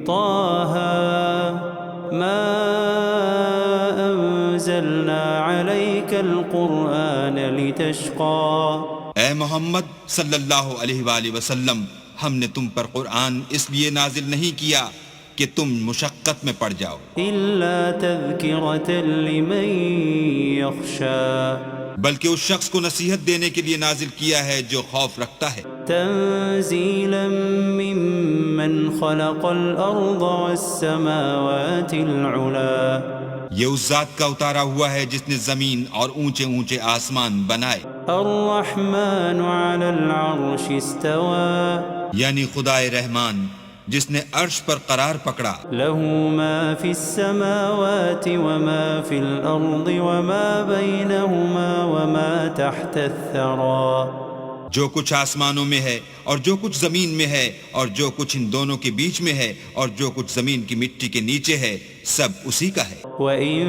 طه ما أنزلنا عليك القرآن لتشقى. اے محمد صلی اللہ علیہ وآلہ وسلم، ہم نے تم پر قرآن اس لیے نازل نہیں کیا کہ تم مشقت میں پڑ جاؤ، إلا تذكرة لمن يخشى. بلکہ اس شخص کو نصیحت دینے کے لیے نازل کیا ہے جو خوف رکھتا ہے، تنزيلا ممن خلق الأرض والسماوات العلا. یہ اس ذات کا اتارا ہوا ہے جس نے زمین اور اونچے اونچے آسمان بنائے، الرحمن على العرش استوى. یعنی خدائے رحمان جس نے عرش پر قرار پکڑا، له ما في السماوات وما في الأرض وما بينهما وما تحت الثرى. جو کچھ آسمانوں میں ہے اور جو کچھ زمین میں ہے اور جو کچھ ان دونوں کے بیچ میں ہے اور جو کچھ زمین کی مٹی کے نیچے ہے، سب اسی کا ہے. وَإِن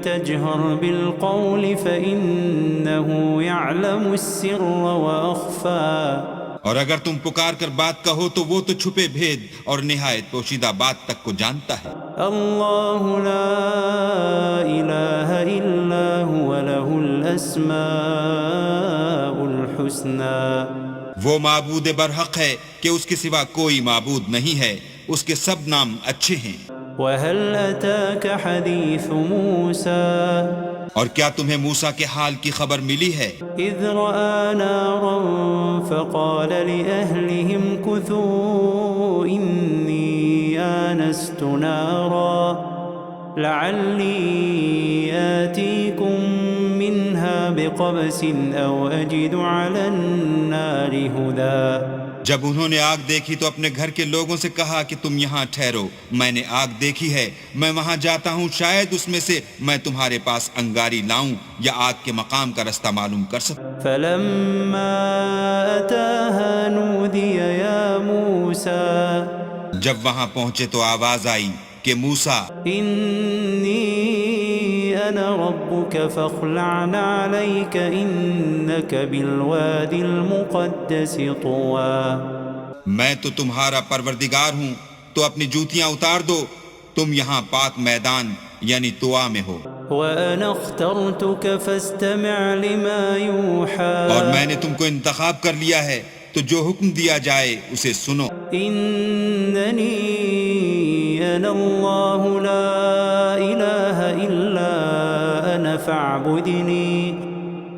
تَجْهَرْ بِالْقَوْلِ فَإِنَّهُ يَعْلَمُ السِّرَّ وَأَخْفَى. اور اگر تم پکار کر بات کہو تو وہ تو چھپے بھید اور نہایت پوشیدہ بات تک کو جانتا ہے. اللہ لا الہ الا هو له الاسماء الحسنى. وہ معبود برحق ہے کہ اس کے سوا کوئی معبود نہیں ہے، اس کے سب نام اچھے ہیں. وَهَلْ أَتَاكَ حَدِيثُ مُوسَى. اور کیا تمہیں موسیٰ کے حال کی خبر ملی ہے؟ إِذْ رَأَى نَارًا فَقَالَ لِأَهْلِهِمْ كُثُوا إِنِّي آنَسْتُ نَارًا لَعَلِّي آتِيكُم مِّنْهَا بِقَبَسٍ أَوْ أَجِدُ عَلَى النَّارِ هُدًى. جب انہوں نے آگ دیکھی تو اپنے گھر کے لوگوں سے کہا کہ تم یہاں ٹھہرو، میں نے آگ دیکھی ہے، میں وہاں جاتا ہوں، شاید اس میں سے میں تمہارے پاس انگاری لاؤں یا آگ کے مقام کا رستہ معلوم کر سکوں. فَلَمَّا أَتَاهَا نُودِيَ يَا مُوسَى. جب وہاں پہنچے تو آواز آئی کہ موسیٰ، إِنِّي أَنَا رَبُّكَ فَاخْلَعْ عَلَيْكَ إِنَّكَ بِالْوَادِ الْمُقَدَّسِ طُوًى. میں تو تمہارا پروردگار ہوں، تو اپنی جوتیاں اتار دو، تم یہاں پاک میدان یعنی طوا میں ہو. وَأَنَا اخْتَرْتُكَ فَاسْتَمِعْ لِمَا يُوحَى. اور میں نے تم کو انتخاب کر لیا ہے، تو جو حکم دیا جائے اسے سنو. إِنَّنِي أَنَا اللَّهُ لَا إِلَهَ إِلَّا أَنَا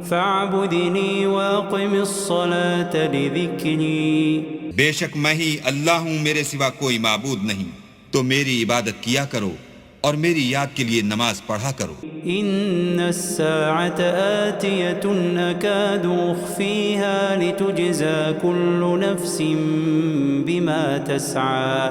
فَاعْبُدْنِي وَأَقِمِ الصَّلَاةَ لِذِكْرِي. بے شک میں ہی اللہ ہوں، میرے سوا کوئی معبود نہیں، تو میری عبادت کیا کرو اور میری یاد کے لیے نماز پڑھا کرو. إِنَّ السَّاعَةَ آتِيَةٌ أَكَادُ أُخْفِيهَا لِتُجْزَى كُلُّ نَفْسٍ بِمَا تَسْعَى.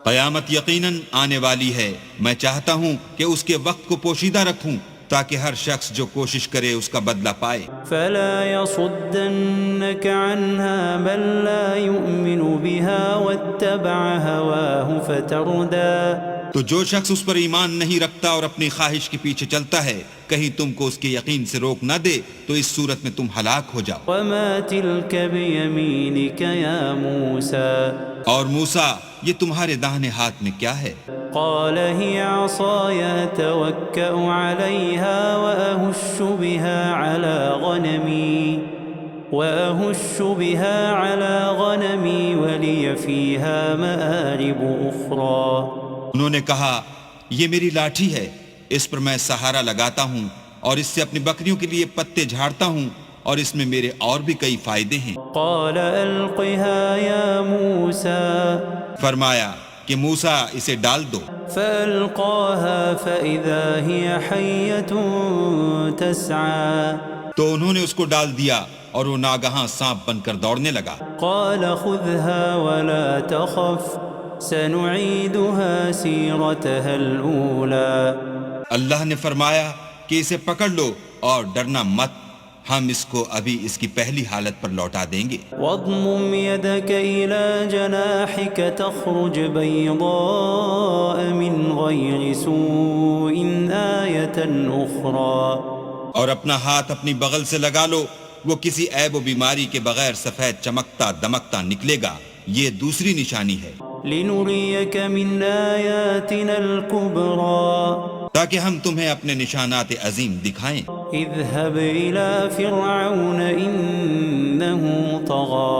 قیامت یقیناً آنے والی ہے، میں چاہتا ہوں کہ اس کے وقت کو پوشیدہ رکھوں تاکہ ہر شخص جو کوشش کرے اس کا بدلہ پائے. فَلَا يَصُدَّنَّكَ عَنْهَا مَن لَّا يُؤْمِنُ بِهَا وَاتَّبَعَ هَوَاهُ فَتَرْدَىٰ. تو جو شخص اس پر ایمان نہیں رکھتا اور اپنی خواہش کے پیچھے چلتا ہے، کہیں تم کو اس کے یقین سے روک نہ دے تو اس صورت میں تم ہلاک ہو جاؤ. وَمَا تِلْكَ بِيَمِينِكَ يَا مُوسَىٰ. اور موسیٰ، یہ تمہارے داہنے ہاتھ میں کیا ہے؟ قال هي عصاي أتوكأ عليها وأهش بها على غنمي ولي فيها مآرب أخرى. انہوں نے کہا، یہ میری لاٹھی ہے، اس پر میں سہارا لگاتا ہوں اور اس سے اپنی بکریوں کے لیے پتے جھاڑتا ہوں اور اس میں میرے اور بھی کئی فائدے ہیں. قال ألقها يا موسى. فرمایا کہ موسیٰ اسے ڈال دو. فألقاها فإذا هي حية تسعى. تو انہوں نے اس کو ڈال دیا اور وہ ناگہاں سانپ بن کر دوڑنے لگا. قال خذها ولا تخف سنعيدها سيرتها الأولى. اللہ نے فرمایا کہ اسے پکڑ لو اور ڈرنا مت، ہم اس کو ابھی اس کی پہلی حالت پر لوٹا دیں گے. واضمم يدك إلى جناحك تخرج بيضاء من غير سوء آية أخرى. اور اپنا ہاتھ اپنی بغل سے لگا لو، وہ کسی عیب و بیماری کے بغیر سفید چمکتا دمکتا نکلے گا، یہ دوسری نشانی ہے. لنريك من آياتنا الكبرى تاکہ ہم تمہیں اپنے نشانات عظیم دکھائیں۔ اذهب إلى فرعون إنه طغى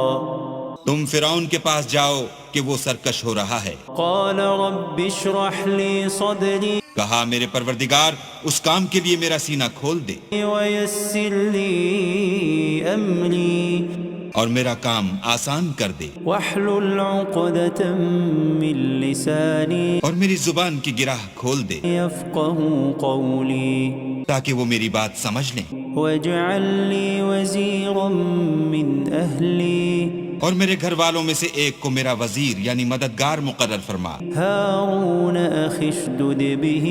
تم فرعون کے پاس جاؤ کہ وہ سرکش ہو رہا ہے۔ قال رب اشرح لي صدري کہا میرے پروردگار اس کام کے لیے میرا سینہ کھول دے ويسر لي أمري اور میرا کام آسان کر دے، واحلل عقدة من لساني اور میری زبان کی گرہ کھول دے يفقهوا قولي تاکہ وہ میری بات سمجھ لیں، واجعل لي وزيرا من أهلي اور میرے گھر والوں میں سے ایک کو میرا وزیر یعنی مددگار مقرر فرما۔ هارون أخي اشدد به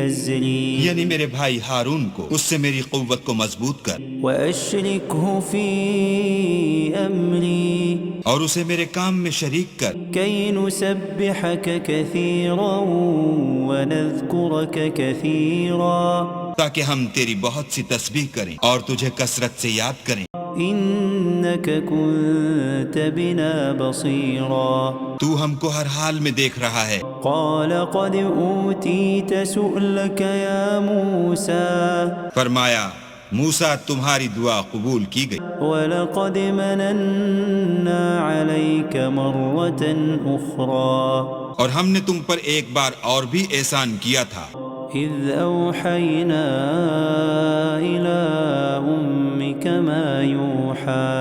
أزري یعنی میرے بھائی ہارون کو اس سے میری قوت کو مضبوط کر وأشركه في أمري اور اسے میرے کام میں شریک کر، كي نسبحك كثيرا ونذكرك كثيرا تاکہ ہم تیری بہت سی تسبیح کریں اور تجھے کثرت سے یاد کریں۔ إنك كنت بنا بصيرا تو ہم کو ہر حال میں دیکھ رہا ہے۔ قال قد أوتيت سؤلك يا موسى فرمایا موسیٰ تمہاری دعا قبول کی گئی، ولقد مننا عليك مرة أخرى اور ہم نے تم پر ایک بار اور بھی احسان کیا تھا، إذ أوحينا إلى أمك ما يوحى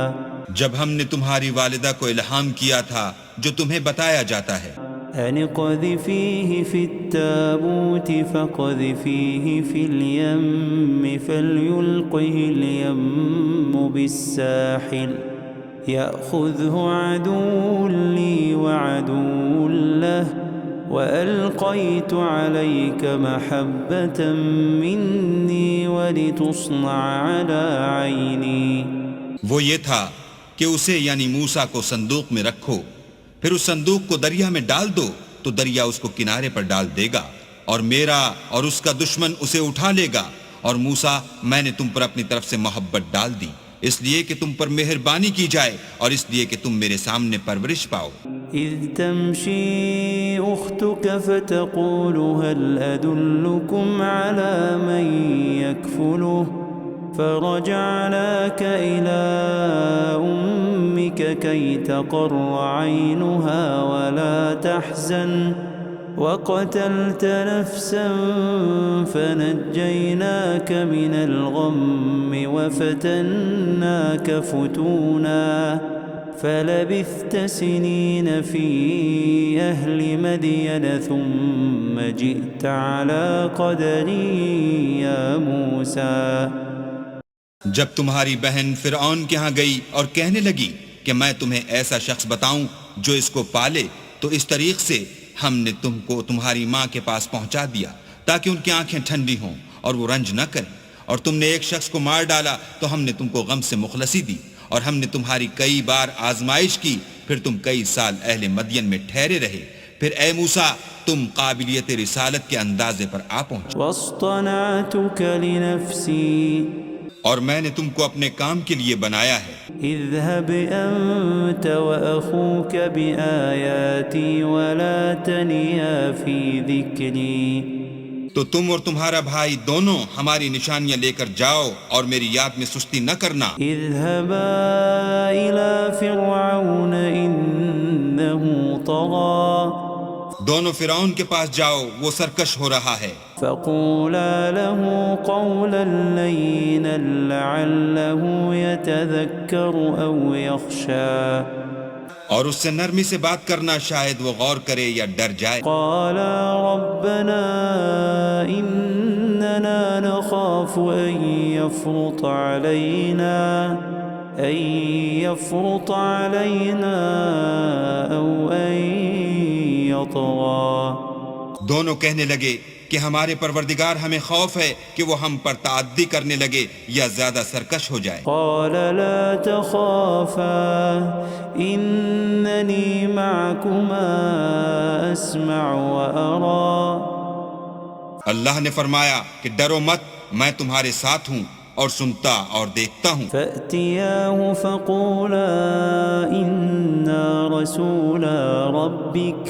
جب ہم نے تمہاری والدہ کو الہام کیا تھا جو تمہیں بتایا جاتا ہے، أن اقذفيه في التابوت فاقذفيه في اليم فليلقه اليم بالساحل يأخذه عدو لي وعدو له وألقيت عليك محبة مني ولتصنع على عيني۔ وہ یہ تھا کہ اسے یعنی موسیٰ کو صندوق میں رکھو، پھر اس صندوق کو دریا میں ڈال دو تو دریا اس کو کنارے پر ڈال دے گا، اور میرا اور اس کا دشمن اسے اٹھا لے گا، اور موسیٰ میں نے تم پر اپنی طرف سے محبت ڈال دی، اس لیے کہ تم پر مہربانی کی جائے اور اس لیے کہ تم میرے سامنے پرورش پاؤ۔ إذ تمشي أختك فتقول هل أدلكم على من يكفله فرجعناك إلى أمك كي تقر عينها ولا تحزن وقتلت نفسا فنجيناك من الغم وفتناك فتونا فلبثت سنين في أهل مدين ثم جئت على قدر يا موسى۔ جب تمہاری بہن فرعون کے ہاں گئی اور کہنے لگی کہ میں تمہیں ایسا شخص بتاؤں جو اس کو پالے، تو اس طریق سے ہم نے تم کو تمہاری ماں کے پاس پہنچا دیا تاکہ ان کی آنکھیں ٹھنڈی ہوں اور وہ رنج نہ کریں، اور تم نے ایک شخص کو مار ڈالا تو ہم نے تم کو غم سے مخلصی دی، اور ہم نے تمہاری کئی بار آزمائش کی، پھر تم کئی سال اہل مدین میں ٹھہرے رہے، پھر اے موسیٰ تم قابلیت رسالت کے اندازے پر آ پہنچے، واصطنعتك لنفسي اور میں نے تم کو اپنے کام کے لیے بنایا ہے۔ اذهب أنت وأخوك بآياتي ولا تنيا في ذكري تو تم اور تمہارا بھائی دونوں ہماری نشانیاں لے کر جاؤ اور میری یاد میں سستی نہ کرنا۔ اذهبا إلى فرعون إنه طغى دونوں فرعون کے پاس جاؤ، وہ سرکش ہو رہا ہے، فقولا له قولا لينا لعله يتذكر أو يخشى اور اس سے نرمی سے بات کرنا، شاید وہ غور کرے یا ڈر جائے۔ قالا ربنا إننا نخاف أن يفرط علينا أو أن يطغى۔ دونوں کہنے لگے کہ ہمارے پروردگار ہمیں خوف ہے کہ وہ ہم پر تعدی کرنے لگے یا زیادہ سرکش ہو جائے۔ قال لا تخافا إنني معكما أسمع وأرى۔ اللہ نے فرمایا کہ ڈرو مت، میں تمہارے ساتھ ہوں اور سنتا اور دیکھتا ہوں۔ فأتياه فقولا إنا رسولا ربك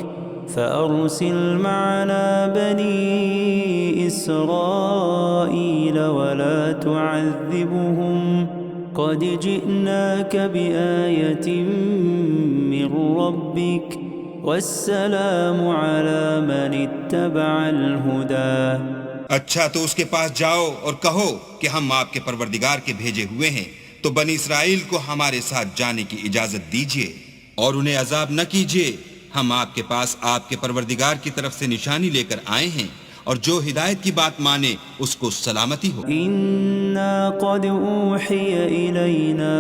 فأرسل معنا بني إسرائيل ولا تعذبهم قد جئناك بآية من ربك والسلام على من اتبع الهدى۔ اچھا تو اس کے پاس جاؤ اور کہو کہ ہم آپ کے پروردگار کے بھیجے ہوئے ہیں، تو بنی اسرائیل کو ہمارے ساتھ جانے کی اجازت دیجیے اور انہیں عذاب نہ کیجیے۔ ہم آپ کے پاس آپ کے پروردگار کی طرف سے نشانی لے کر آئے ہیں، اور جو ہدایت کی بات مانے اس کو سلامتی ہو۔ إنا قد أوحي إلينا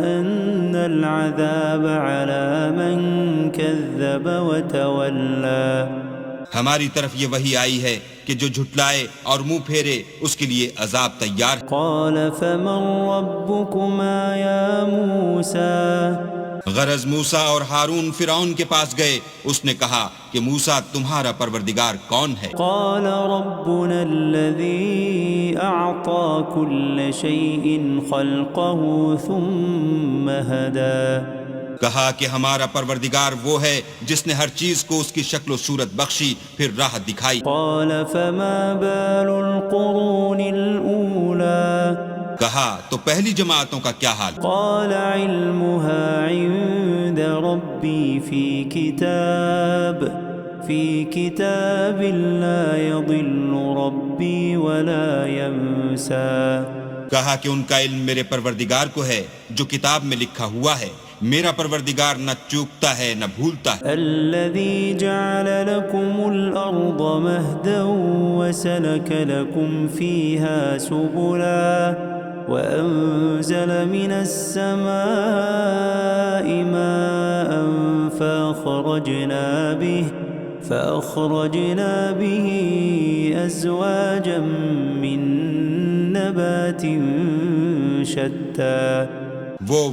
أن العذاب على من كذب وتولى۔ ہماری طرف یہ وحی آئی ہے کہ جو جھٹلائے اور منہ پھیرے اس کے لیے عذاب تیار ہے۔ قال فمن ربكما يا موسى؟ غرض موسیٰ اور ہارون فرعون کے پاس گئے، اس نے کہا کہ موسیٰ تمہارا پروردگار کون ہے؟ قال ربنا الذي أعطى كل شيء خلقه ثم هدى۔ کہا کہ ہمارا پروردگار وہ ہے جس نے ہر چیز کو اس کی شکل و صورت بخشی پھر راہ دکھائی۔ قال فما بال القرون الأولى؟ کہا تو پہلی جماعتوں کا کیا حال؟ قال علمها عند ربي في كتاب لا يضل ربي ولا ينسى۔ کہا کہ ان کا علم میرے پروردگار کو ہے جو کتاب میں لکھا ہوا ہے، میرا پروردگار نہ چوکتا ہے نہ بھولتا ہے۔ الذي جعل لكم الأرض مهدا وسلك لكم فيها سبلا وأنزل من السماء ماء فأخرجنا به أزواجا من نبات شتى۔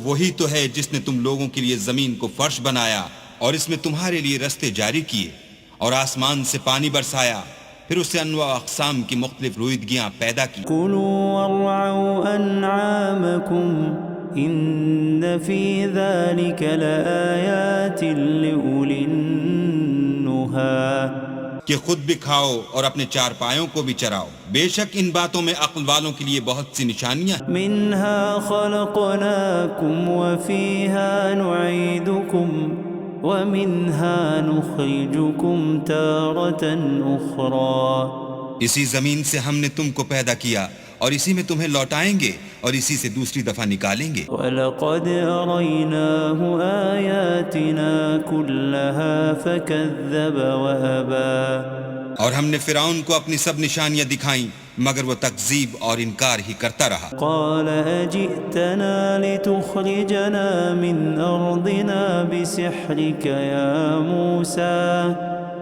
وہی تو ہے جس نے تم لوگوں کے لیے زمین کو فرش بنایا اور اس میں تمہارے لیے رستے جاری کیے، اور آسمان سے پانی برسایا، پھر اس سے انواع اقسام کی مختلف رویدگیاں پیدا کی۔ كلوا وارعوا أنعامكم إن في ذلك لآيات لأولي النهى۔ کہ خود بھی کھاؤ اور اپنے چار پایوں کو بھی چراؤ، بے شک ان باتوں میں عقل والوں کے لیے بہت سی نشانیاں ہیں۔ منها خلقناكم وفيها نعيدكم ومنها نخرجكم تارة أخرى۔ اسی زمین سے ہم نے تم کو پیدا کیا اور اسی میں تمہیں لوٹائیں گے اور اسی سے دوسری دفعہ نکالیں گے۔ وَلَقَدْ أَرَيْنَاهُ آيَاتِنَا كُلَّهَا فَكَذَّبَ وَأَبَى۔ اور ہم نے فرعون کو اپنی سب نشانیاں دکھائیں مگر وہ تکذیب اور انکار ہی کرتا رہا۔ قَالَ أَجِئْتَنَا لِتُخْرِجَنَا مِنْ أَرْضِنَا بِسِحْرِكَ يَا مُوسَى۔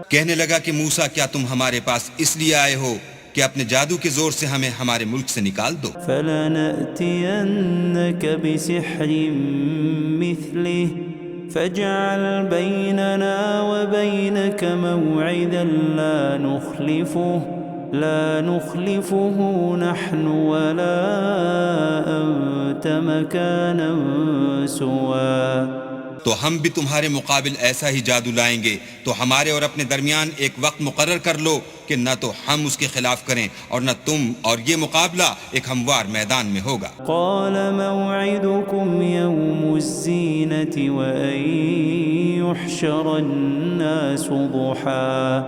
کہنے لگا کہ موسیٰ کیا تم ہمارے پاس اس لیے آئے ہو کہ اپنے جادو کے زور سے ہمیں ہمارے ملک سے نکال دو؟ فَلَنَأْتِيَنَّكَ بِسِحْرٍ مِثْلِهِ فَاجْعَلْ بَيْنَنَا وَبَيْنَكَ مَوْعِدًا لا نخلفه نحن ولا أنت مكانا سوا۔ تو ہم بھی تمہارے مقابل ایسا ہی جادو لائیں گے، تو ہمارے اور اپنے درمیان ایک وقت مقرر کر لو کہ نہ تو ہم اس کے خلاف کریں اور نہ تم، اور یہ مقابلہ ایک ہموار میدان میں ہوگا۔ قال موعدكم يوم الزينة وأن يحشر الناس ضحى۔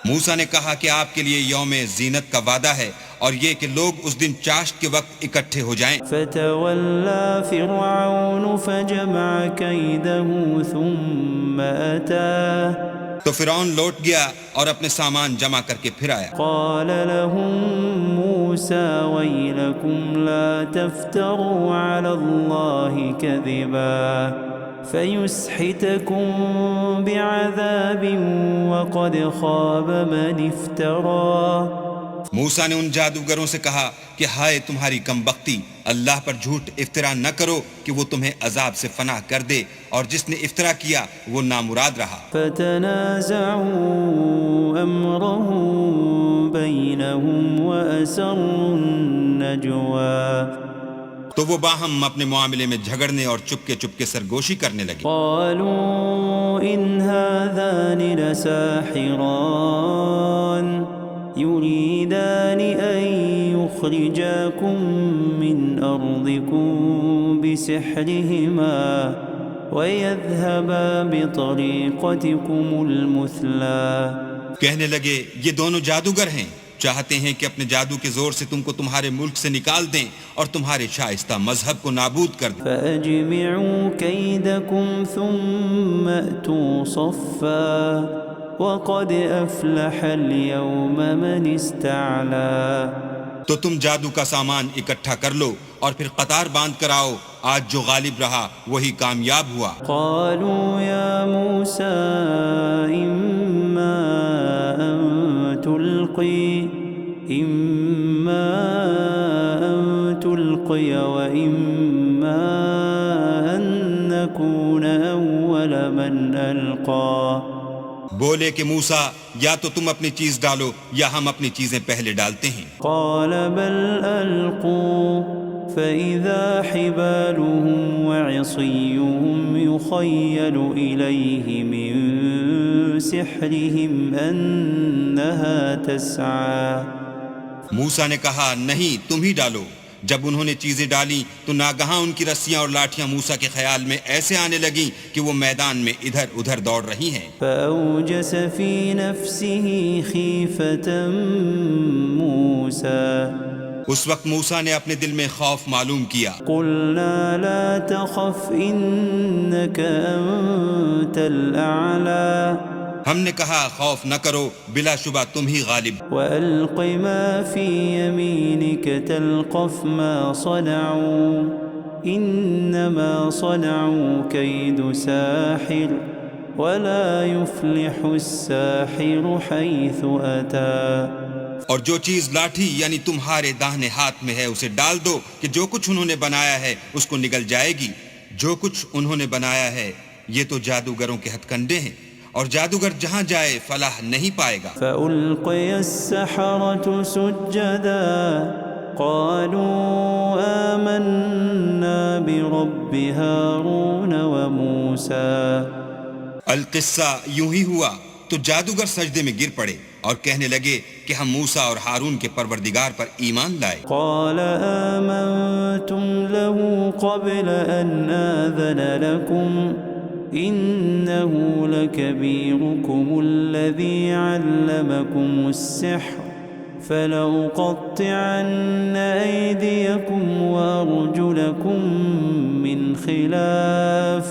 موسیٰ نے کہا کہ آپ کے لیے یوم زینت کا وعدہ ہے اور یہ کہ لوگ اس دن چاشت کے وقت اکٹھے ہو جائیں۔ فتولى فرعون فجمع كيده ثم أتى۔ تو فرعون لوٹ گیا اور اپنے سامان جمع کر کے پھر آیا۔ قال لهم موسى ويلكم لا تفتروا على الله كذبا فيسحتكم بعذاب وقد خاب من افترى۔ موسیٰ نے ان جادوگروں سے کہا کہ ہائے تمہاری کم بختی، اللہ پر جھوٹ افطرا نہ کرو کہ وہ تمہیں عذاب سے فنا کر دے، اور جس نے افطرا کیا وہ نامراد رہا۔ فتنازعوا امرهم بينهم واسروا نجوا تو وہ باہم اپنے معاملے میں جھگڑنے اور چپکے چپکے سرگوشی کرنے لگے. قالوا إن هذان لساحران يريدان أن يخرجاكم من أرضكم بسحرهما ويذهبا بطريقتكم المثلى. کہنے لگے یہ دونوں جادوگر ہیں، چاہتے ہیں کہ اپنے جادو کے زور سے تم کو تمہارے ملک سے نکال دیں اور تمہارے شائستہ مذہب کو نابود کر دیں. فأجمعوا كيدكم ثم أتوا صفا وقد أفلح اليوم من استعلا. تو تم جادو کا سامان اکٹھا کر لو اور پھر قطار باندھ کر آؤ، آج جو غالب رہا وہی کامیاب ہوا. قالوا يا موسى إما أن تلقي وإما أن نكون أول من ألقى. بولے کہ موسیٰ یا تو تم اپنی چیز ڈالو یا ہم اپنی چیزیں پہلے ڈالتے ہیں. قال بل ألقوا فإذا حبالهم وعصيهم يخيل إليه من سحرهم أنها تسعى. موسیٰ نے کہا نہیں تم ہی ڈالو. جب انہوں نے چیزیں ڈالی تو ناگہاں ان کی رسیاں اور لاٹھیاں موسیٰ کے خیال میں ایسے آنے لگیں کہ وہ میدان میں ادھر ادھر دوڑ رہی ہیں. فأوجس في نفسه خيفة موسى. اس وقت موسیٰ نے اپنے دل میں خوف معلوم کیا. قلنا لا تخف إنك أنت الأعلى. ہم نے کہا خوف نہ کرو، بلا شبہ تم ہی غالب. وألق ما في يمينك تلقف ما صنعوا إنما صنعوا كيد ساحر ولا يفلح الساحر حيث أتى. اور جو چیز لاٹھی یعنی تمہارے داہنے ہاتھ میں ہے اسے ڈال دو کہ جو کچھ انہوں نے بنایا ہے اس کو نگل جائے گی. جو کچھ انہوں نے بنایا ہے یہ تو جادوگروں کے ہتھ کنڈے ہیں، اور جادوگر جہاں جائے فلاح نہیں پائے گا. فألقي السحرة سجدا قالوا آمنا برب هارون وموسى. القصہ یوں ہی ہوا تو جادوگر سجدے میں گر پڑے اور کہنے لگے کہ ہم موسیٰ اور ہارون کے پروردگار پر ایمان لائے. قال آمنتم له قبل أن آذن لكم إنه لكبيركم الذي علمكم السحر فلأقطعن أيديكم وأرجلكم من خلاف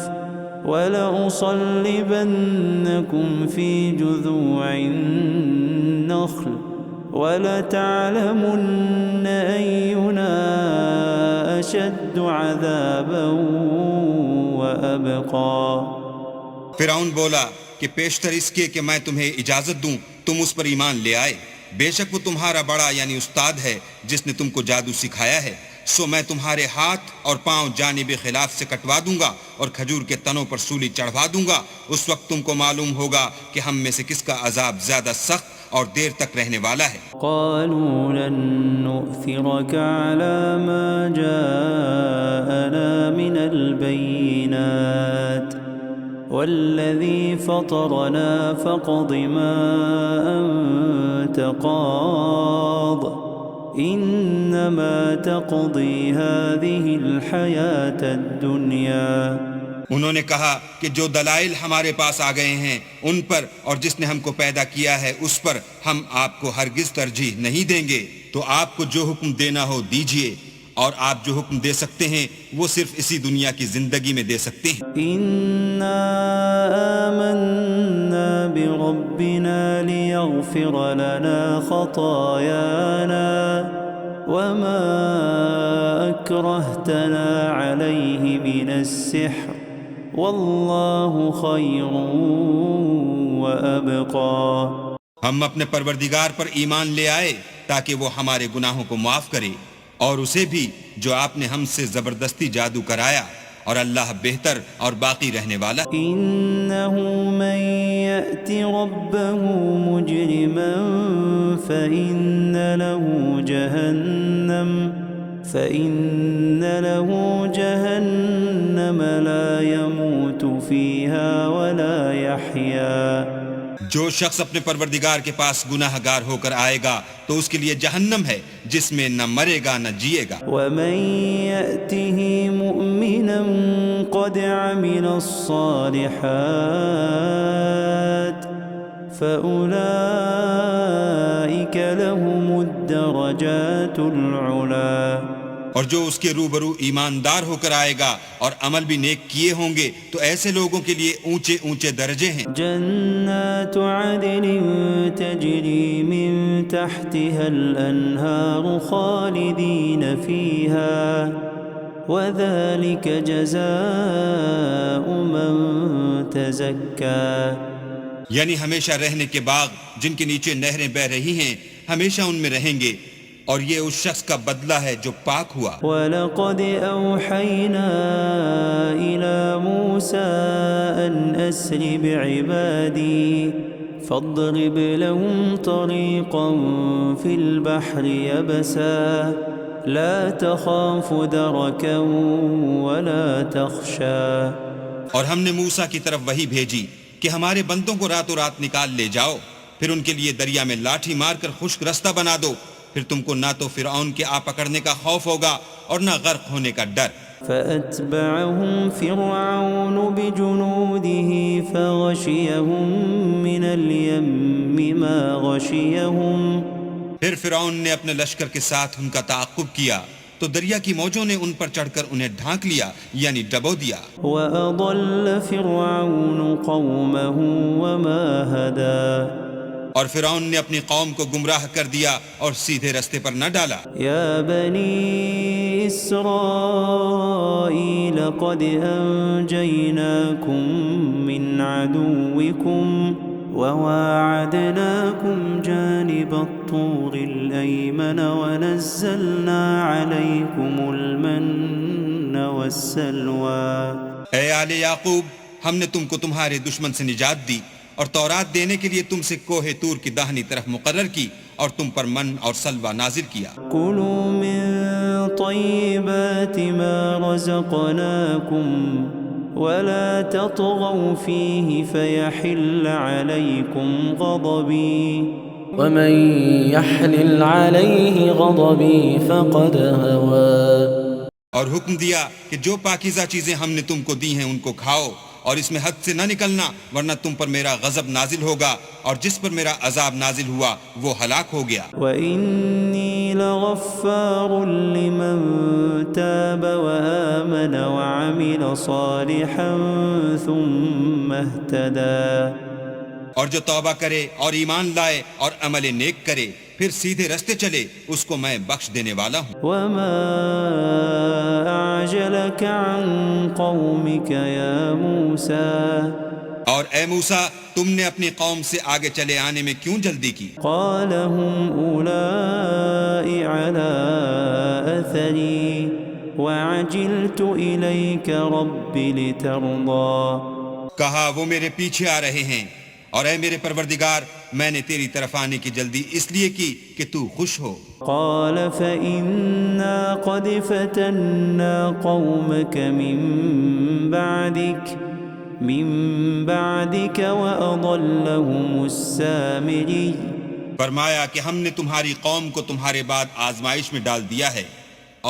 ولأصلبنكم في جذوع النخل ولتعلمن أينا أشد عذابا وأبقى. فرعون بولا کہ پیشتر اس کے کہ میں تمہیں اجازت دوں تم اس پر ایمان لے آئے، بے شک وہ تمہارا بڑا یعنی استاد ہے جس نے تم کو جادو سکھایا ہے، سو میں تمہارے ہاتھ اور پاؤں جانب خلاف سے کٹوا دوں گا اور کھجور کے تنوں پر سولی چڑھوا دوں گا. اس وقت تم کو معلوم ہوگا کہ ہم میں سے کس کا عذاب زیادہ سخت اور دیر تک رہنے والا ہے. قالوا لن نؤثرك على ما جاءنا من البينات والذي فطرنا فاقض ما أنت قاض إنما تقضي هذه الحياة الدنيا. انہوں نے کہا کہ جو دلائل ہمارے پاس آ گئے ہیں ان پر اور جس نے ہم کو پیدا کیا ہے اس پر ہم آپ کو ہرگز ترجیح نہیں دیں گے. تو آپ کو جو حکم دینا ہو دیجئے، اور آپ جو حکم دے سکتے ہیں وہ صرف اسی دنیا کی زندگی میں دے سکتے ہیں. إنا آمنا بربنا ليغفر لنا خطايانا وما أكرهتنا عليه من السحر والله خير وأبقى. ہم اپنے پروردگار پر ایمان لے آئے تاکہ وہ ہمارے گناہوں کو معاف کرے، اور اسے بھی جو آپ نے ہم سے زبردستی جادو کرایا، اور اللہ بہتر اور باقی رہنے والا. إنه من يأت ربه مجرما فإن له جهنم فإن له جهنم لا يموت فيها ولا يحيا جو شخص اپنے پروردگار کے پاس گناہ گار ہو کر آئے گا تو اس کے لیے جہنم ہے جس میں نہ مرے گا نہ جیے گا. ومن يأته مؤمنا قد عمل الصالحات فأولئك لهم الدرجات العلا اور جو اس کے روبرو ایماندار ہو کر آئے گا اور عمل بھی نیک کیے ہوں گے تو ایسے لوگوں کے لیے اونچے اونچے درجے ہیں. جنات عدن تجری من تحتها الانہار خالدین فیہا وذلك جزاء من تزکا یعنی ہمیشہ رہنے کے باغ جن کے نیچے نہریں بہ رہی ہیں ہمیشہ ان میں رہیں گے اور یہ اس شخص کا بدلہ ہے جو پاک ہوا. وَلَقَدْ أَوْحَيْنَا إِلَى مُوسَىٰ أَنْ أَسْرِ بِعِبَادِي فَاضْرِبْ لَهُمْ طَرِيقًا فِي الْبَحْرِ يَبَسًا لَا تَخَافُ دَرَكًا وَلَا تَخْشَىٰ اور ہم نے موسیٰ کی طرف وحی بھیجی کہ ہمارے بندوں کو راتوں رات نکال لے جاؤ پھر ان کے لیے دریا میں لاٹھی مار کر خشک رستہ بنا دو پھر تم کو نہ تو فرعون کے آ پکڑنے کا خوف ہوگا اور نہ غرق ہونے کا ڈر. فَأَتْبَعَهُمْ فِرْعَوْنُ بِجُنُودِهِ فَغَشِيَهُمْ مِنَ الْيَمِّ مَا غَشِيَهُمْ پھر فرعون نے اپنے لشکر کے ساتھ ان کا تعاقب کیا تو دریا کی موجوں نے ان پر چڑھ کر انہیں ڈھانک لیا یعنی ڈبو دیا. وَأَضَلَّ فِرْعَوْنُ قَوْمَهُ وَمَا هَدَى اور فرعون نے اپنی قوم کو گمراہ کر دیا اور سیدھے رستے پر نہ ڈالا. یا بنی اسرائیل قد انجیناکم من عدوکم وواعدناکم جانب الطور الایمن ونزلنا علیکم المن والسلوى. اے آل یعقوب ہم نے تم کو تمہارے دشمن سے نجات دی اور تورات دینے کے لیے تم سے کوہ طور کی داہنی طرف مقرر کی اور تم پر من اور سلوہ نازل کیا. کلوا من طیبات ما رزقناکم ولا تطغوا فیہ فیحل علیکم غضبی ومن يحلل عليه غضبي فقد هوى. اور حکم دیا کہ جو پاکیزہ چیزیں ہم نے تم کو دی ہیں ان کو کھاؤ اور اس میں حد سے نہ نکلنا ورنہ تم پر میرا غضب نازل ہوگا اور جس پر میرا عذاب نازل ہوا وہ ہلاک ہو گیا. وَإِنِّي لَغَفَّارٌ لِّمَن تَابَ وَآمَنَ وَعَمِلَ صَالِحًا ثُمَّ اهْتَدَىٰ. اور جو توبہ کرے اور ایمان لائے اور عمل نیک کرے پھر سیدھے رستے چلے اس کو میں بخش دینے والا ہوں. وَمَا أَعْجَلَكَ عَن قَوْمِكَ يَا مُوسَىٰ. اور اے موسیٰ تم نے اپنی قوم سے آگے چلے آنے میں کیوں جلدی کی؟ قَالَ هُمْ أُولَاءِ عَلَىٰ أَثَرِي وَعَجِلْتُ إِلَيْكَ رَبِّ لِتَرْضَىٰ. کہا وہ میرے پیچھے آ رہے ہیں اور اے میرے پروردگار میں نے تیری طرف آنے کی جلدی اس لیے کی کہ تو خوش ہو. قال فإنا قد فتنا قومك من بعدك وأضلهم السامري. فرمایا کہ ہم نے تمہاری قوم کو تمہارے بعد آزمائش میں ڈال دیا ہے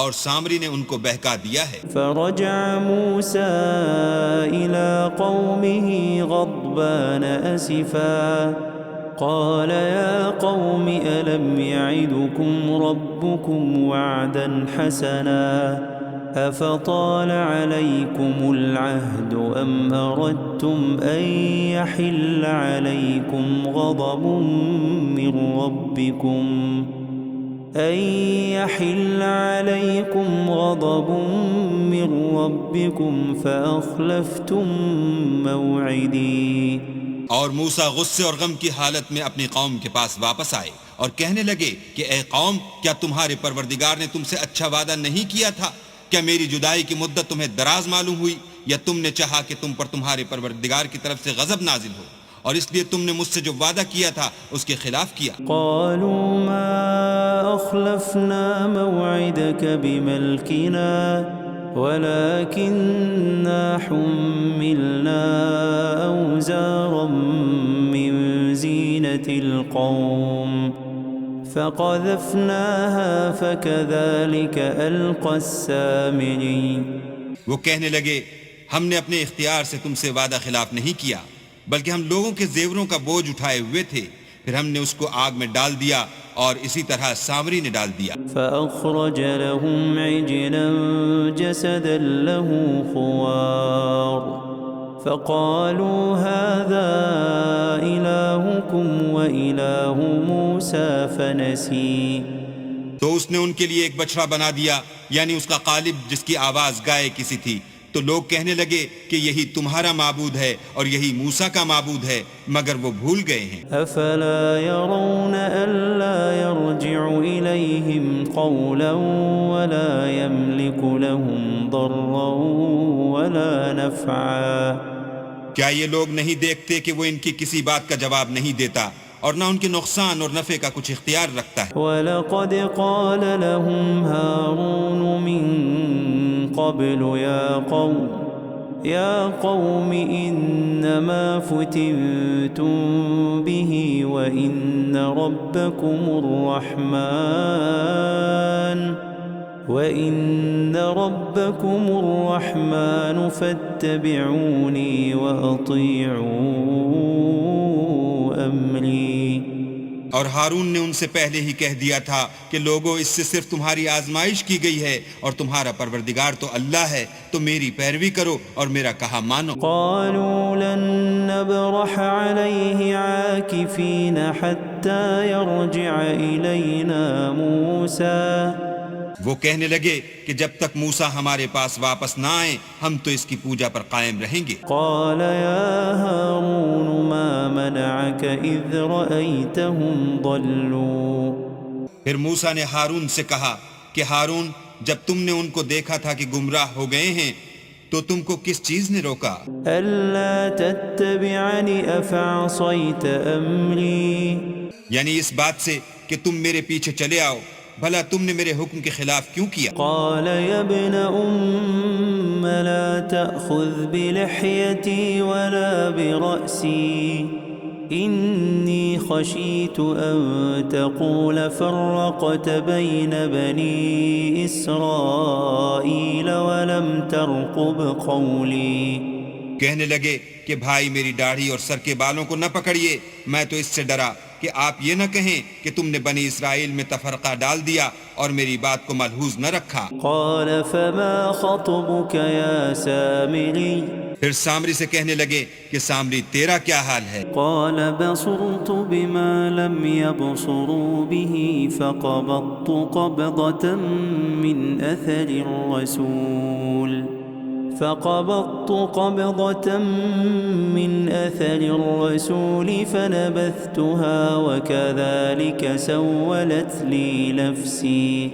اور سامری نے ان کو بہکا دیا ہے. فرجع موسى إلى قومه غضبان أسفا قال يا قوم ألم يعدكم ربكم وعدا حسنا أفطال عليكم العهد أم أردتم أن يحل عليكم غضب من ربكم فأخلفتم موعدي. اور موسیٰ غصے اور غم کی حالت میں اپنی قوم کے پاس واپس آئے اور کہنے لگے کہ اے قوم کیا تمہارے پروردگار نے تم سے اچھا وعدہ نہیں کیا تھا؟ کیا میری جدائی کی مدت تمہیں دراز معلوم ہوئی یا تم نے چاہا کہ تم پر تمہارے پروردگار کی طرف سے غضب نازل ہو اور اس لیے تم نے مجھ سے جو وعدہ کیا تھا اس کے خلاف کیا۔ قالوا ما أخلفنا موعدك بملكنا ولكننا حملنا أوزارا من زينة القوم فقذفناها فكذلك ألقى السامري۔ وہ کہنے لگے ہم نے اپنے اختیار سے تم سے وعدہ خلاف نہیں کیا، بلکہ ہم لوگوں کے زیوروں کا بوجھ اٹھائے ہوئے تھے، پھر ہم نے اس کو آگ میں ڈال دیا اور اسی طرح سامری نے ڈال دیا۔ فأخرج لهم عجلا جسدا له خوار فقالوا هذا إلهكم وإله موسى فنسي۔ تو اس نے ان کے لیے ایک بچڑا بنا دیا، یعنی اس کا قالب جس کی آواز گائے کسی تھی، تو لوگ کہنے لگے کہ یہی تمہارا معبود ہے اور یہی موسیٰ کا معبود ہے، مگر وہ بھول گئے ہیں۔ أفلا يرون ألا يرجع إليهم قولا ولا يملك لهم ضرا ولا نفعا۔ کیا یہ لوگ نہیں دیکھتے کہ وہ ان کی کسی بات کا جواب نہیں دیتا اور نہ ان کے نقصان اور نفع کا کچھ اختیار رکھتا ہے؟ وَلَقَدْ قَالَ لَهُمْ هَارُونُ مِنْ قَبْلُ يَا قَوْمِ إِنَّمَا فُتِنْتُمْ بِهِ وَإِنَّ رَبَّكُمُ الرَّحْمَنُ فَاتَّبِعُونِي وَأَطِيعُوا أَمْرِي۔ اور ہارون نے ان سے پہلے ہی کہہ دیا تھا کہ لوگوں اس سے صرف تمہاری آزمائش کی گئی ہے اور تمہارا پروردگار تو اللہ ہے، تو میری پیروی کرو اور میرا کہا مانو۔ قالوا لن نبرح عليه عاكفين حتى يرجع إلينا موسى۔ وہ کہنے لگے کہ جب تک موسیٰ ہمارے پاس واپس نہ آئیں ہم تو اس کی پوجا پر قائم رہیں گے۔ قال يا هارون ما منعك إذ رأيتهم ضلوا۔ پھر موسیٰ نے ہارون سے کہا کہ ہارون، جب تم نے ان کو دیکھا تھا کہ گمراہ ہو گئے ہیں تو تم کو کس چیز نے روکا؟ ألا تتبعني أفعصيت أمري۔ یعنی اس بات سے کہ تم میرے پیچھے چلے آؤ، بھلا تم نے میرے حکم کے خلاف کیوں کیا؟ قال يا ابن أم لا تأخذ بلحيتي ولا برأسي إني خشيت أن تقول فرقت بين بني إسرائيل ولم ترقب قولي۔ کہنے لگے کہ بھائی میری داڑھی اور سر کے بالوں کو نہ پکڑیے، میں تو اس سے ڈرا کہ آپ یہ نہ کہیں کہ تم نے بنی اسرائیل میں تفرقہ ڈال دیا اور میری بات کو ملحوظ نہ رکھا۔ قال فما خطبك يا سامري۔ پھر سامری سے کہنے لگے کہ سامری تیرا کیا حال ہے؟ قال بصرت بما لم يبصروا به فقبضت قبضة من أثر الرسول فنبذتها وكذلك سولت لي نفسي۔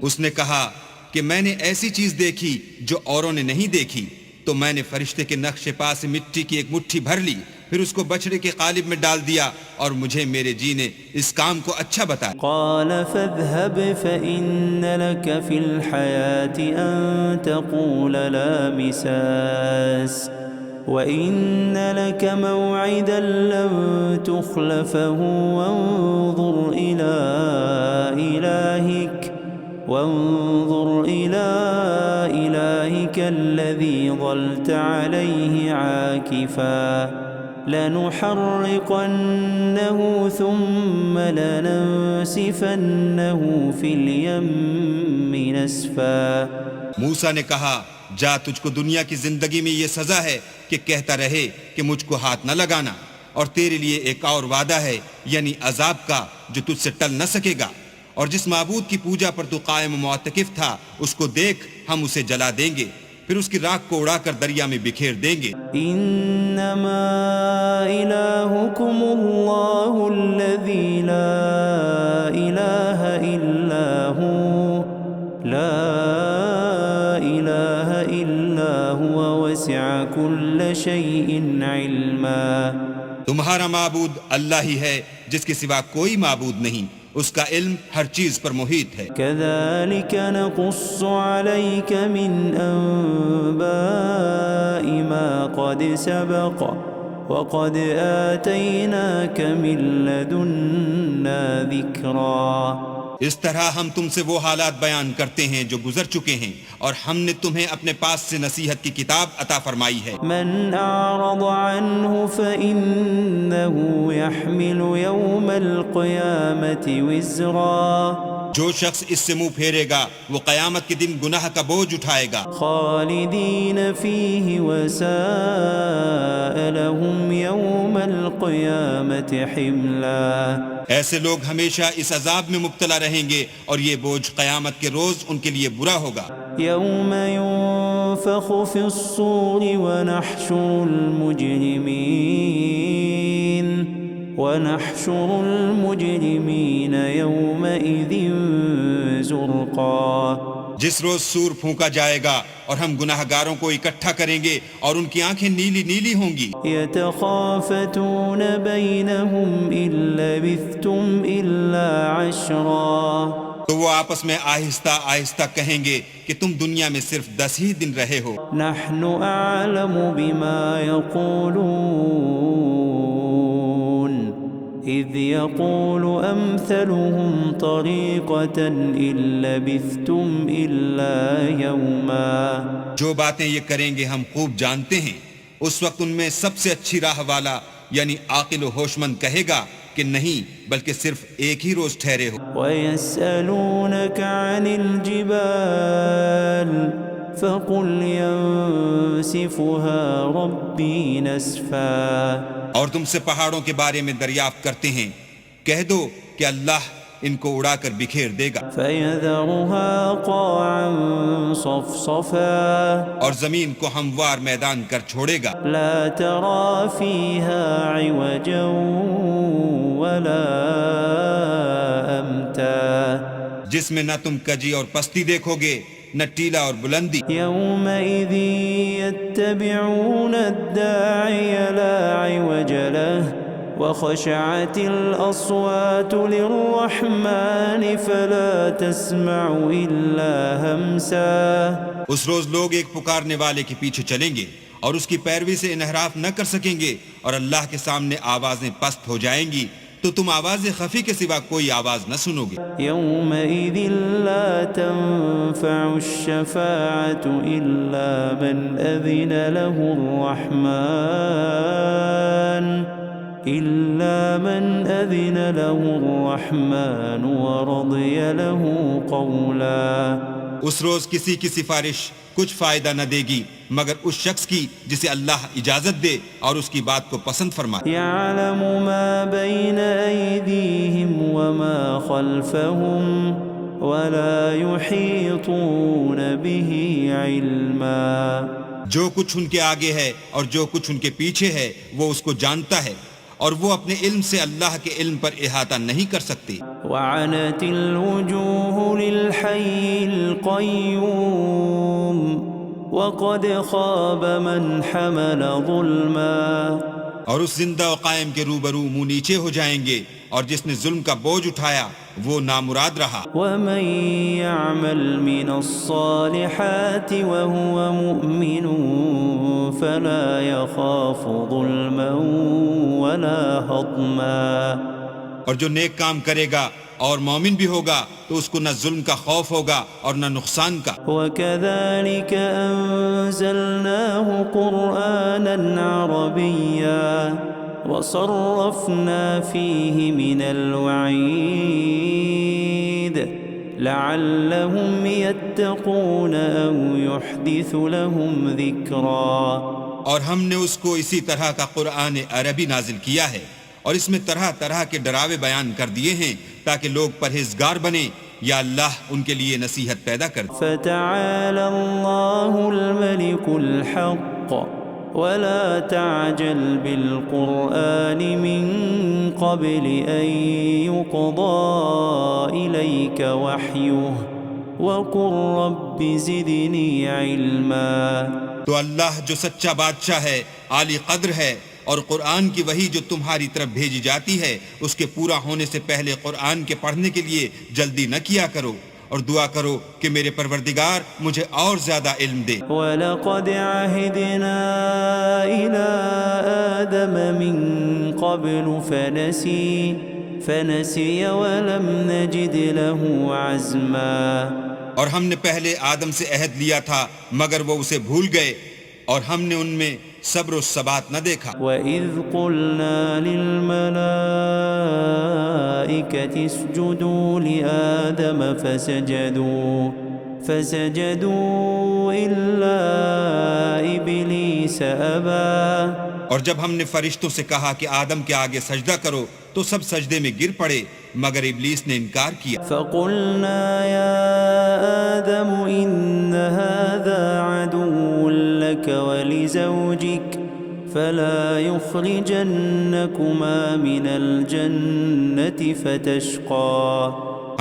اس نے کہا کہ میں نے ایسی چیز دیکھی جو اوروں نے نہیں دیکھی، تو میں نے فرشتے کے نقش پا سے مٹی کی ایک مٹھی بھر لی، پھر اس کو بچڑے کے قالب میں ڈال دیا اور مجھے میرے جی نے اس کام کو اچھا بتایا۔ قال فاذهب فإن لك في الحياة أن تقول لا مساس وإن لك موعدا لن تخلفه وانظر إلى إلهك الذي ظلت عليه عاكفا لنحرقنه ثم لننسفنه في اليم نسفا۔ موسیٰ نے کہا جا، تجھ کو دنیا کی زندگی میں یہ سزا ہے کہ کہتا رہے کہ مجھ کو ہاتھ نہ لگانا، اور تیرے لیے ایک اور وعدہ ہے یعنی عذاب کا جو تجھ سے ٹل نہ سکے گا، اور جس معبود کی پوجا پر تو قائم و معتکف تھا اس کو دیکھ، ہم اسے جلا دیں گے، پھر اس کی راکھ کو اڑا کر دریا میں بکھیر دیں گے۔ انما الہکم اللہ الذی لا الہ الا هو وسع كل شيء علما۔ تمہارا معبود اللہ ہی ہے جس کے سوا کوئی معبود نہیں، اس کا علم ہر چیز پر محیط ہے۔ كذلك نقص عليك من أنباء ما قد سبق وقد آتيناك من لدنا ذكرا۔ اس طرح ہم تم سے وہ حالات بیان کرتے ہیں جو گزر چکے ہیں، اور ہم نے تمہیں اپنے پاس سے نصیحت کی کتاب عطا فرمائی ہے۔ من أعرض عنه فإنه يحمل يوم القيامة وزرا۔ جو شخص اس سے منہ پھیرے گا وہ قیامت کے دن گناہ کا بوجھ اٹھائے گا۔ خالدين فيه وساء لهم يوم القيامة حملا۔ ایسے لوگ ہمیشہ اس عذاب میں مبتلا رہیں گے اور یہ بوجھ قیامت کے روز ان کے لیے برا ہوگا۔ يوم ينفخ في الصور ونحشر المجرمين يومئذ زرقا۔ جس روز سور پھونکا جائے گا اور ہم گناہ گاروں کو اکٹھا کریں گے اور ان کی آنکھیں نیلی نیلی ہوں گی۔ يتخافتون بينهم إن لبثتم إلا عشرا۔ تو وہ آپس میں آہستہ آہستہ کہیں گے کہ تم دنیا میں صرف 10 ہی دن رہے ہو۔ نحن أعلم بما يقولون إذ يقول أمثلهم طريقة إن لبثتم إلا يوما۔ جو باتیں یہ کریں گے ہم خوب جانتے ہیں، اس وقت ان میں سب سے اچھی راہ والا یعنی عاقل و ہوش مند کہے گا کہ نہیں بلکہ صرف ایک ہی روز ٹھہرے ہو۔ وَيَسْأَلُونَكَ عَنِ الْجِبَالِ فَقُلْ يَنسِفُهَا رَبِّي نَسْفًا۔ اور تم سے پہاڑوں کے بارے میں دریافت کرتے ہیں، کہہ دو کہ اللہ ان کو اڑا کر بکھیر دے گا۔ فَيَذَرُهَا قَاعًا صَفْصَفًا۔ اور زمین کو ہموار میدان کر چھوڑے گا۔ لَا تَرَى فِيهَا عِوَجًا وَلَا أَمْتًا۔ جس میں نہ تم کجی اور پستی دیکھو گے نہ ٹیلا اور بلندی۔ يَوْمَئِذٍ يَتَّبِعُونَ الدَّاعِيَ لَا عِوَجَ لَهُ وَخَشَعَتِ الْأَصْوَاتُ لِلرَّحْمَنِ فَلَا تَسْمَعُ إِلَّا هَمْسًا۔ اس روز لوگ ایک پکارنے والے کے پیچھے چلیں گے اور اس کی پیروی سے انحراف نہ کر سکیں گے، اور اللہ کے سامنے آوازیں پست ہو جائیں گی تو تم آواز خفی کے سوا کوئی آواز نہ سنو گے۔ يَوْمَئِذٍ لَا تَنفَعُ الشَّفَاعَةُ إِلَّا مَنْ أَذِنَ له الرَّحْمَنُ وَرَضِيَ لَهُ قَوْلًا۔ اس روز کسی کی سفارش کچھ فائدہ نہ دے گی مگر اس شخص کی جسے اللہ اجازت دے اور اس کی بات کو پسند فرمائے۔ يَعْلَمُ مَا بَيْنَ أَيْدِيهِمْ وَمَا خَلْفَهُمْ وَلَا يُحِيطُونَ بِهِ عِلْمًا۔ جو کچھ ان کے آگے ہے اور جو کچھ ان کے پیچھے ہے وہ اس کو جانتا ہے، اور وہ اپنے علم سے اللہ کے علم پر احاطہ نہیں کر سکتی۔ وعنت الوجوه للحي القيوم وقد خاب من حمل ظلما۔ اور اس زندہ و قائم کے روبرو منہ نیچے ہو جائیں گے، اور جس نے ظلم کا بوجھ اٹھایا وہ نامراد رہا۔ ومن يعمل من الصالحات وهو مؤمن فلا يخاف ظلما ولا هضما۔ اور جو نیک کام کرے گا اور مومن بھی ہوگا تو اس کو نہ ظلم کا خوف ہوگا اور نہ نقصان کا۔ وَكَذَلِكَ أَنزَلْنَاهُ قُرْآنًا عَرَبِيًّا وَصَرَّفْنَا فِيهِ مِنَ الْوَعِيدِ لَعَلَّهُمْ يَتَّقُونَ أَوْ يُحْدِثُ لَهُمْ ذِكْرًا۔ اور ہم نے اس کو اسی طرح کا قرآن عربی نازل کیا ہے، اور اس میں طرح طرح کے ڈراوے بیان کر دیے ہیں تاکہ لوگ پرہیزگار بنیں یا اللہ ان کے لیے نصیحت پیدا کر دے۔ فَتَعَالَى اللَّهُ الْمَلِكُ الْحَقُّ وَلَا تَعْجَلْ بِالْقُرْآنِ مِنْ قَبْلِ أَنْ يُقْضَى إِلَيْكَ وَحْيُهُ وَقُلْ رَبِّ زِدْنِي عِلْمًا۔ تو اللہ جو سچا بادشاہ ہے، عالی قدر ہے، اور قرآن کی وحی جو تمہاری طرف بھیجی جاتی ہے اس کے پورا ہونے سے پہلے قرآن کے پڑھنے کے لیے جلدی نہ کیا کرو، اور دعا کرو کہ میرے پروردگار مجھے اور زیادہ علم دے۔ وَلَقَدْ عَهِدْنَا إِلَىٰ آدَمَ مِن قَبْلُ فَنَسِيَ وَلَمْ نَجِدْ لَهُ عَزْمًا۔ اور ہم نے پہلے آدم سے عہد لیا تھا مگر وہ اسے بھول گئے، اور ہم نے ان میں صبر و ثبات نہ دیکھا۔ وَإِذْ قُلْنَا لِلْمَلَائِكَةِ اسْجُدُوا لِآدَمَ فَسَجَدُوا إِلَّا إِبْلِيسَ أَبَى۔ اور جب ہم نے فرشتوں سے کہا کہ آدم کے آگے سجدہ کرو تو سب سجدے میں گر پڑے مگر ابلیس نے انکار کیا۔ فَقُلْنَا يَا آدَمُ إِنَّ هَذَا عَدُوٌّ لَكَ وَلِزَوْجِكَ فَلَا يُخْرِجَنَّكُمَا مِنَ الْجَنَّةِ فَتَشْقَىٰ۔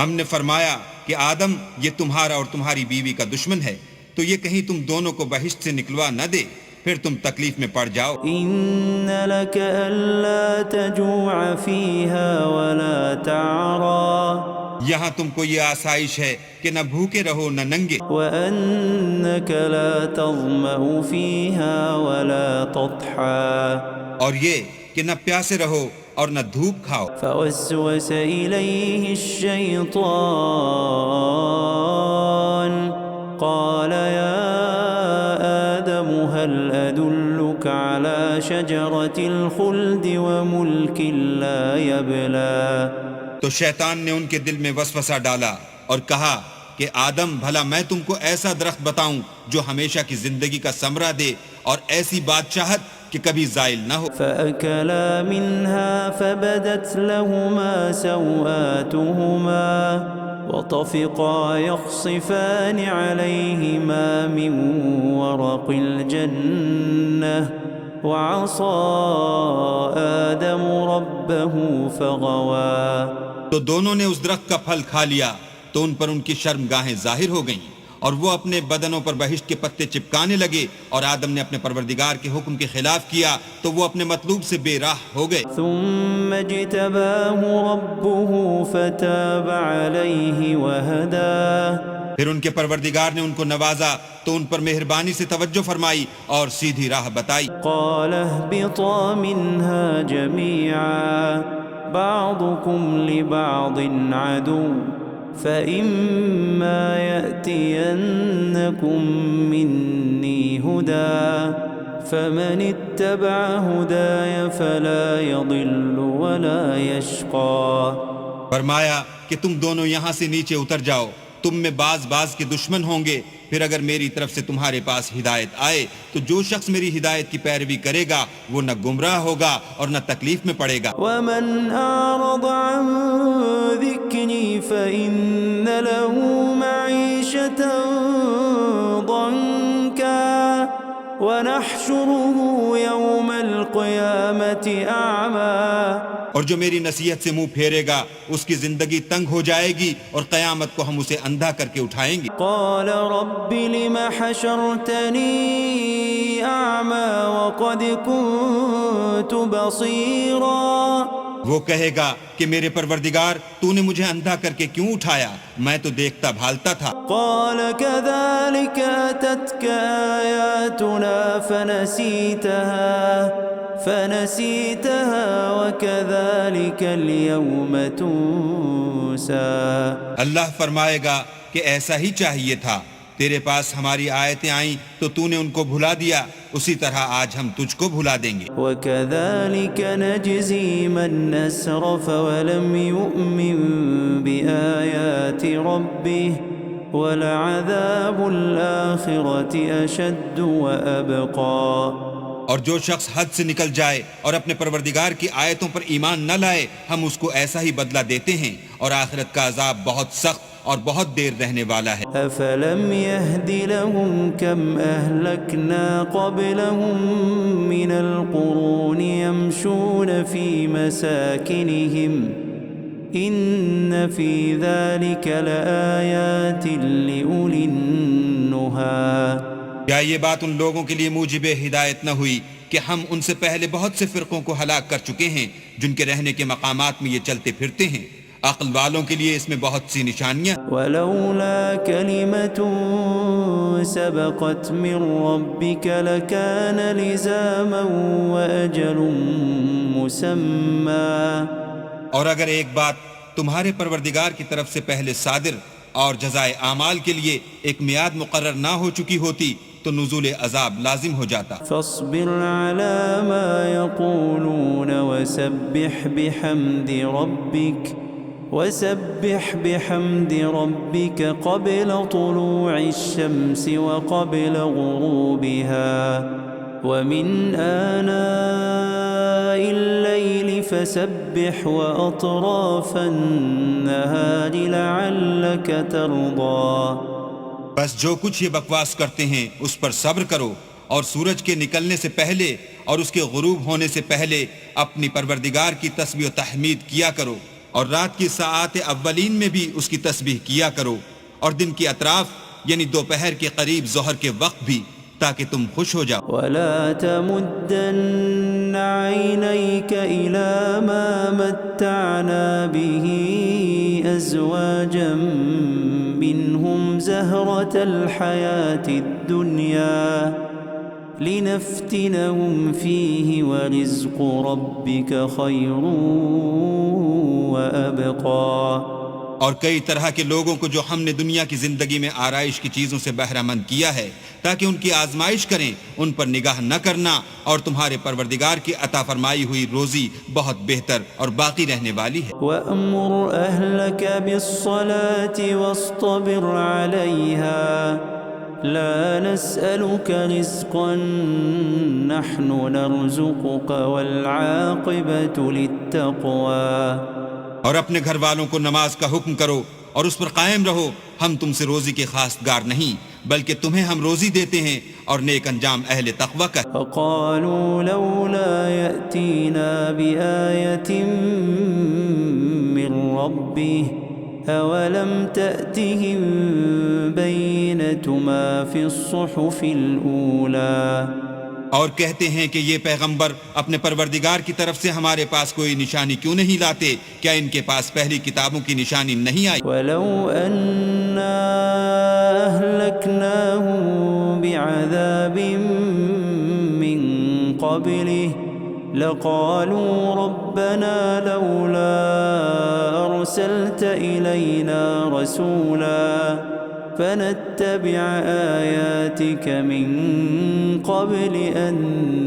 ہم نے فرمایا کہ آدم یہ تمہارا اور تمہاری بیوی کا دشمن ہے، تو یہ کہیں تم دونوں کو بہشت سے نکلوا نہ دے، پھر تم تکلیف میں پڑ جاؤ۔ إِنَّ لَكَ أَلَّا تَجُوعَ فِيهَا وَلَا تَعْرَىٰ۔ یہاں تم کو یہ آسائش ہے کہ نہ بھوکے رہو نہ ننگے، وَأَنَّكَ لَا تَظْمَأُ فِيهَا وَلَا تَضْحَىٰ۔ اور یہ کہ نہ پیاسے رہو اور نہ دھوپ کھاؤ۔ فَوَسْوَسَ إِلَيْهِ الشَّيْطَانُ قَالَ يَا آدَمُ هَلْ أَدُلُّكَ عَلَىٰ شَجَرَةِ الْخُلْدِ وَمُلْكٍ لَا يَبْلَىٰ۔ تو شیطان نے ان کے دل میں وسوسہ ڈالا اور کہا کہ آدم بھلا میں تم کو ایسا درخت بتاؤں جو ہمیشہ کی زندگی کا ثمرہ دے اور ایسی بادشاہت کہ کبھی زائل نہ ہو۔ فَأَكَلَا مِنْهَا فَبَدَتْ لَهُمَا سَوْآتُهُمَا وَطَفِقَا يَخْصِفَانِ عَلَيْهِمَا مِنْ وَرَقِ الْجَنَّةِ وَعَصَىٰ آدَمُ رَبَّهُ فَغَوَىٰ۔ تو دونوں نے اس درخت کا پھل کھا لیا تو ان پر ان کی شرمگاہیں ظاہر ہو گئیں، اور وہ اپنے بدنوں پر بہشت کے پتے چپکانے لگے، اور آدم نے اپنے پروردگار کے حکم کے خلاف کیا تو وہ اپنے مطلوب سے بے راہ ہو گئے۔ ثم اجتباه ربه فتاب عليه وهداه۔ پھر ان کے پروردگار نے ان کو نوازا تو ان پر مہربانی سے توجہ فرمائی اور سیدھی راہ بتائی۔ قال اهبطا منها جميعا بعضكم لبعض عدو فإما يأتينكم مني هدى فمن اتبع هداي فلا يضل ولا يشقى۔ فرمایا کہ تم دونوں یہاں سے نیچے اتر جاؤ، تم میں بعض کے دشمن ہوں گے، پھر اگر میری طرف سے تمہارے پاس ہدایت آئے تو جو شخص میری ہدایت کی پیروی کرے گا وہ نہ گمراہ ہوگا اور نہ تکلیف میں پڑے گا۔ ومن أعرض عن ذكري فإن له معيشة ضنكا ونحشره يوم القيامة أعمى۔ اور جو میری نصیحت سے منہ پھیرے گا اس کی زندگی تنگ ہو جائے گی اور قیامت کو ہم اسے اندھا کر کے اٹھائیں گے۔ قال رب لم حشرتني أعمى وقد كنت بصيرا۔ وہ کہے گا کہ میرے پروردگار تو نے مجھے اندھا کر کے کیوں اٹھایا، میں تو دیکھتا بھالتا تھا۔ قال كذلك أتتك آياتنا فنسيتها وكذلك اليوم تنسى۔ اللہ فرمائے گا کہ ایسا ہی چاہیے تھا، تیرے پاس ہماری آیتیں آئیں تو تو نے ان کو بھلا دیا، اسی طرح آج ہم تجھ کو بھلا دیں گے۔ وكذلك نجزي من أسرف ولم يؤمن بآيات ربه ولعذاب الآخرة أشد وأبقى۔ اور جو شخص حد سے نکل جائے اور اپنے پروردگار کی آیتوں پر ایمان نہ لائے ہم اس کو ایسا ہی بدلہ دیتے ہیں، اور آخرت کا عذاب بہت سخت اور بہت دیر رہنے والا ہے۔ أفلم يهد لهم كم أهلكنا قبلهم من القرون يمشون في مساكنهم إن في ذلك لآيات لأولي النهى۔ کیا یہ بات ان لوگوں کے لیے موجب ہدایت نہ ہوئی کہ ہم ان سے پہلے بہت سے فرقوں کو ہلاک کر چکے ہیں جن کے رہنے کے مقامات میں یہ چلتے پھرتے ہیں؟ عقل والوں کے لیے اس میں بہت سی نشانیاں۔ ولولا كلمة سبقت من ربك لكان لزاما وأجل مسمى۔ اور اگر ایک بات تمہارے پروردگار کی طرف سے پہلے صادر اور جزائے اعمال کے لیے ایک میعاد مقرر نہ ہو چکی ہوتی تو نزول عذاب لازم ہو جاتا۔ فاصبر على ما يقولون وسبح بحمد ربك قبل طلوع الشمس وقبل غروبها ومن آناء الليل فسبح وأطراف النهار لعلك ترضى۔ بس جو کچھ یہ بکواس کرتے ہیں اس پر صبر کرو، اور سورج کے نکلنے سے پہلے اور اس کے غروب ہونے سے پہلے اپنی پروردگار کی تسبیح و تحمید کیا کرو، اور رات کی ساعات اولین میں بھی اس کی تسبیح کیا کرو، اور دن کی اطراف یعنی دوپہر کے قریب ظہر کے وقت بھی، تاکہ تم خوش ہو جاؤ۔ ولا تمدن عينيك إلى ما متعنا به أزواجا منهم زهرة الحياة الدنيا لنفتنهم فيه ورزق ربك خير وأبقى۔ اور کئی طرح کے لوگوں کو جو ہم نے دنیا کی زندگی میں آرائش کی چیزوں سے بہرہ مند کیا ہے تاکہ ان کی آزمائش کریں، ان پر نگاہ نہ کرنا، اور تمہارے پروردگار کی عطا فرمائی ہوئی روزی بہت بہتر اور باقی رہنے والی ہے۔ وَأَمُرْ أَهْلَكَ بِالصَّلَاةِ وَاصْطَبِرْ عَلَيْهَا لَا نَسْأَلُكَ رِزْقًا نَحْنُ نَرْزُقُكَ وَالْعَاقِبَةُ لِلتَّقْوَى۔ اور اپنے گھر والوں کو نماز کا حکم کرو اور اس پر قائم رہو، ہم تم سے روزی کے خواستگار نہیں بلکہ تمہیں ہم روزی دیتے ہیں، اور نیک انجام اہل تقوی کا۔ فقالوا لولا يأتينا بآية من ربه أولم تأتهم بينة ما في الصحف الأولى۔ اور کہتے ہیں کہ یہ پیغمبر اپنے پروردگار کی طرف سے ہمارے پاس کوئی نشانی کیوں نہیں لاتے؟ کیا ان کے پاس پہلی کتابوں کی نشانی نہیں آئی؟ وَلَوْ أَنَّا أَهْلَكْنَاهُمْ بِعَذَابٍ مِّن قَبْلِهِ لَقَالُوا رَبَّنَا لَوْلَا أَرْسَلْتَ إِلَيْنَا رَسُولًا فنتبع آياتك من قبل أن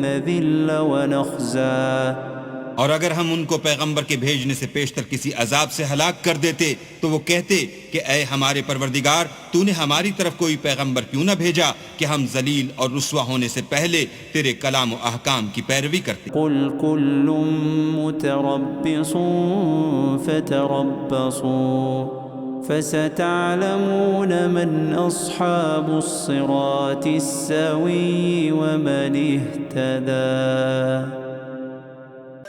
نذل ونخزى۔ اور اگر ہم ان کو پیغمبر کے بھیجنے سے پیشتر کسی عذاب سے ہلاک کر دیتے تو وہ کہتے کہ اے ہمارے پروردگار، تو نے ہماری طرف کوئی پیغمبر کیوں نہ بھیجا کہ ہم ذلیل اور رسوا ہونے سے پہلے تیرے کلام و احکام کی پیروی کرتے۔ قل كل متربص فتربصوا فستعلمون من أصحاب الصراط السوي ومن اهتدى۔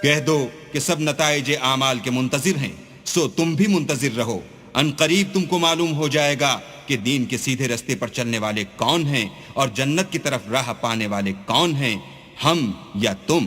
کہہ دو کہ سب نتائج اعمال کے منتظر ہیں، سو تم بھی منتظر رہو، ان قریب تم کو معلوم ہو جائے گا کہ دین کے سیدھے رستے پر چلنے والے کون ہیں اور جنت کی طرف راہ پانے والے کون ہیں، ہم یا تم۔